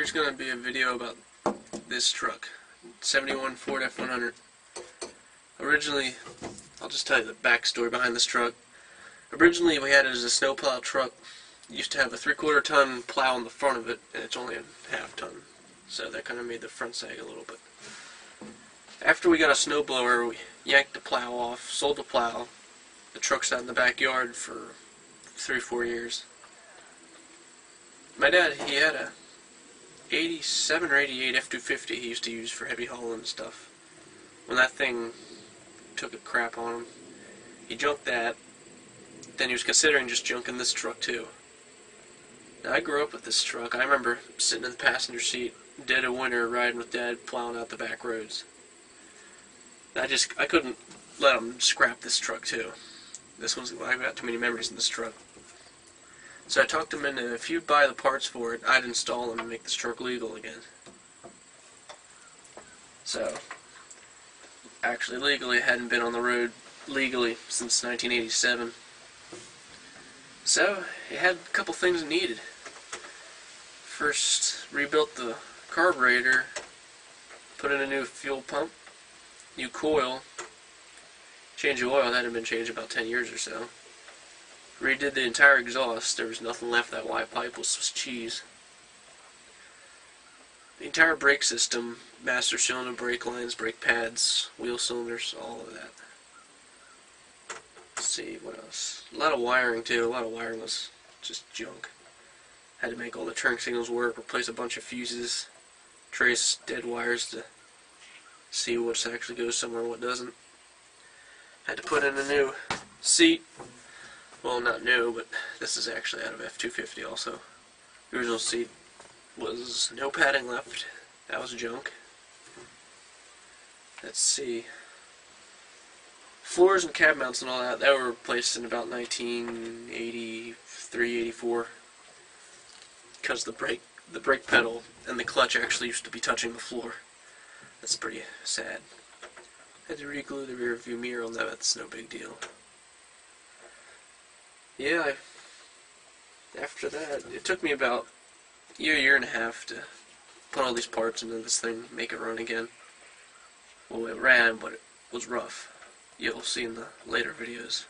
Here's going to be a video about this truck, 71 Ford F100. Originally, I'll just tell you the backstory behind this truck. Originally we had it as a snowplow truck. It used to have a 3/4 ton plow on the front of it, and it's only a half ton. So that kind of made the front sag a little bit. After we got a snowblower, we yanked the plow off, sold the plow. The truck sat in the backyard for 3-4 years. My dad, he had a 87 or 88 F250 he used to use for heavy hauling and stuff. When that thing took a crap on him, he junked that. Then he was considering just junking this truck too. Now, I grew up with this truck. I remember sitting in the passenger seat, dead of winter, riding with Dad, plowing out the back roads. I couldn't let him scrap this truck too. I got too many memories in this truck. So I talked him into, if you'd buy the parts for it, I'd install them and make this truck legal again. So, actually legally, it hadn't been on the road legally since 1987. So, it had a couple things it needed. First, rebuilt the carburetor, put in a new fuel pump, new coil, changed the oil, that had been changed about 10 years or so. Redid the entire exhaust. There was nothing left. That white pipe was Swiss cheese. The entire brake system, master cylinder, brake lines, brake pads, wheel cylinders, all of that. Let's see, what else? A lot of wiring too. A lot of wiring was just junk. Had to make all the turn signals work, replace a bunch of fuses, trace dead wires to see what actually goes somewhere and what doesn't. Had to put in a new seat. Well, not new, but this is actually out of F250 also. The original seat was no padding left. That was junk. Let's see. Floors and cab mounts and all that, were replaced in about 1983, 84. Because the brake pedal and the clutch actually used to be touching the floor. That's pretty sad. Had to re-glue the rear view mirror on that, that's no big deal. Yeah, after that, it took me about a year and a half to put all these parts into this thing, make it run again. Well, it ran, but it was rough. You'll see in the later videos.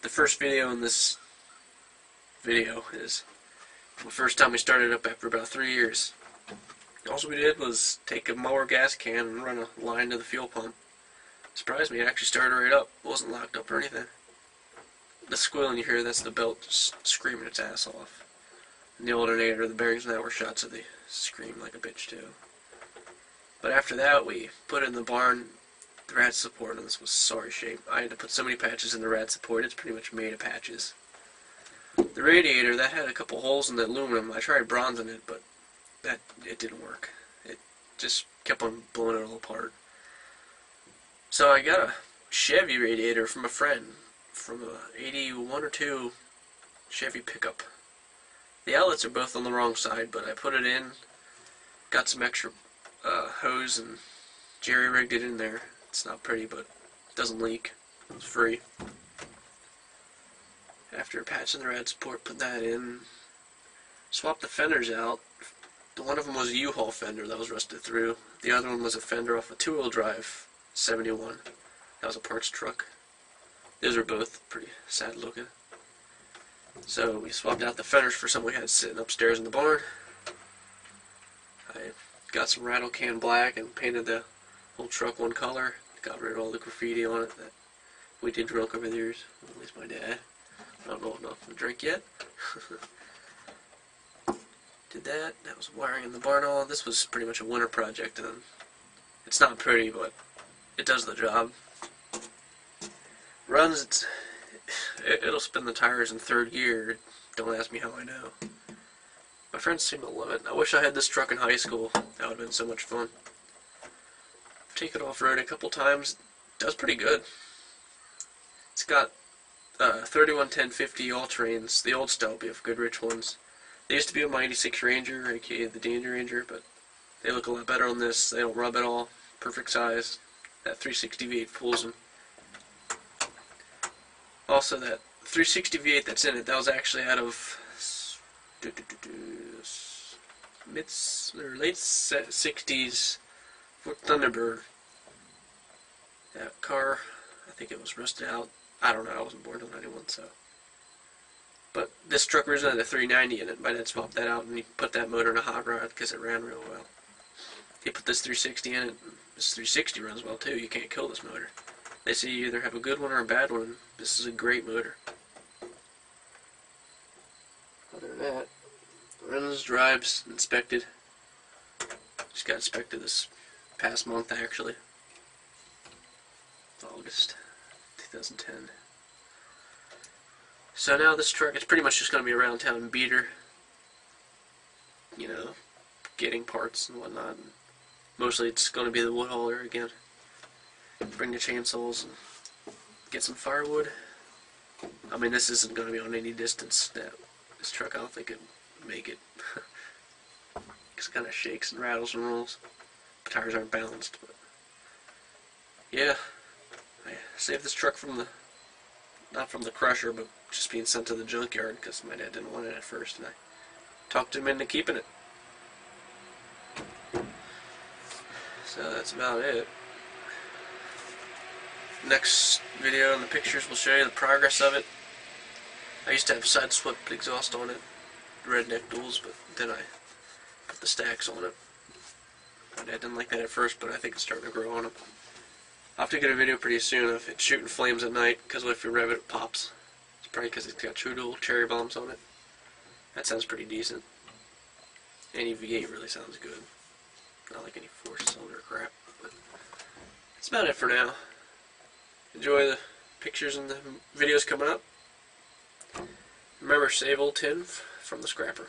The first video in this video is the first time we started up after about 3 years. All we did was take a mower gas can and run a line to the fuel pump. Surprised me, it actually started right up. It wasn't locked up or anything. The squealing you hear, that's the belt just screaming its ass off. And the alternator, the bearings in that were shot, so they scream like a bitch too. But after that, we put in the barn the rad support, and this was sorry shape. I had to put so many patches in the rad support, it's pretty much made of patches. The radiator, that had a couple holes in the aluminum. I tried bronzing it, but it didn't work. It just kept on blowing it all apart. So I got a Chevy radiator from a friend, from a 81 or 2 Chevy pickup. The outlets are both on the wrong side, but I put it in, got some extra hose and jerry-rigged it in there. It's not pretty, but it doesn't leak. It's free. After patching the rad support, put that in. Swapped the fenders out. One of them was a U-Haul fender that was rusted through. The other one was a fender off a 2-wheel drive 71. That was a parts truck. Those are both pretty sad looking. So we swapped out the fenders for some we had sitting upstairs in the barn. I got some rattle can black and painted the whole truck one color. Got rid of all the graffiti on it that we did drunk over the years. At least my dad. I don't know enough to drink yet. Did that. That was wiring in the barn all. This was pretty much a winter project, and it's not pretty, but it does the job. Runs, it'll spin the tires in 3rd gear. Don't ask me how I know. My friends seem to love it. I wish I had this truck in high school. That would have been so much fun. Take it off-road a couple times. Does pretty good. It's got 311050 all-terrains, the old style, we have good rich ones. They used to be on my 86 Ranger, aka the Danger Ranger, but they look a lot better on this. They don't rub at all. Perfect size. That 360 V8 fools them. Also, that 360 V8 that's in it, that was actually out of late 60s Ford Thunderbird. That car, I think it was rusted out. I don't know, I wasn't born until '91, so. But this truck originally had a 390 in it. My dad swapped that out and he put that motor in a hot rod because it ran real well. He put this 360 in it. This 360 runs well too. You can't kill this motor. They say you either have a good one or a bad one. This is a great motor. Other than that, runs, drives, inspected. Just got inspected this past month actually. August 2010. So now this truck is pretty much just going to be around town beater, you know, getting parts and whatnot. And mostly it's going to be the wood hauler again. Bring the chainsaws and get some firewood. I mean, this isn't going to be on any distance. This truck, I don't think it would make it. It kind of shakes and rattles and rolls. The tires aren't balanced, but yeah. I saved this truck from the, not from the crusher, but just being sent to the junkyard because my dad didn't want it at first, and I talked him into keeping it. So that's about it. Next video and the pictures will show you the progress of it. I used to have side swept exhaust on it, redneck duals, but then I put the stacks on it. My dad didn't like that at first, but I think it's starting to grow on him. I'll have to get a video pretty soon of it shooting flames at night, because if you rev it, it pops. It's probably because it's got true dual cherry bombs on it. That sounds pretty decent. Any V8 really sounds good. Not like any four-cylinder crap. But that's about it for now. Enjoy the pictures and the videos coming up. Remember, save old tin from the scrapper.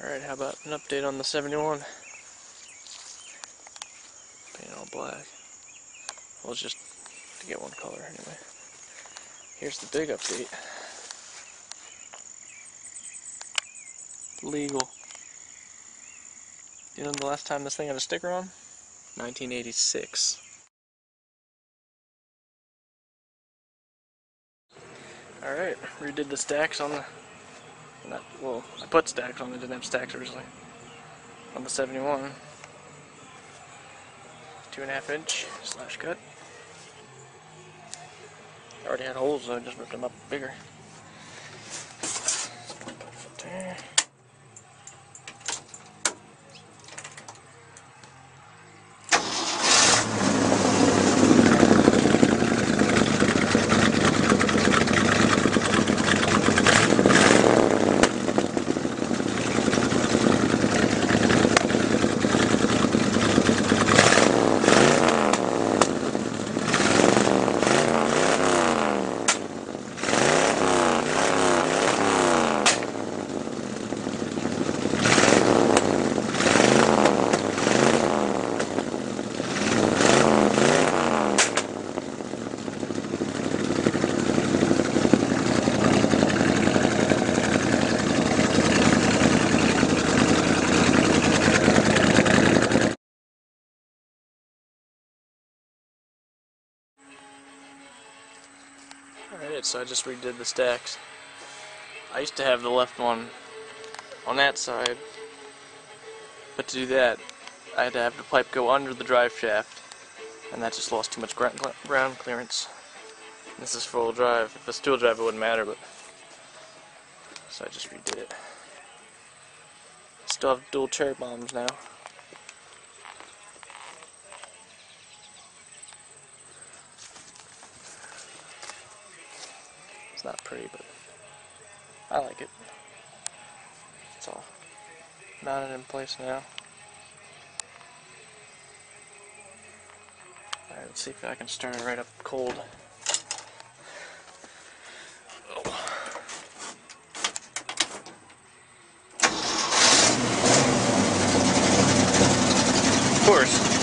Alright, how about an update on the 71? Paint all black. Well, it's just to get one color anyway. Here's the big update. Legal. You know the last time this thing had a sticker on? 1986. Alright, redid the stacks on the... well, I put stacks on it, didn't have stacks originally. On the 71. 2.5 inch slash cut. I already had holes, so I just ripped them up bigger. There. Alright, so I just redid the stacks. I used to have the left one on that side, but to do that I had to have the pipe go under the drive shaft, and that just lost too much ground clearance. This is full drive. If it's dual drive it wouldn't matter, but so I just redid it. Still have dual cherry bombs now. It's not pretty, but I like it. It's all mounted in place now. Alright, let's see if I can start it right up cold. Of course.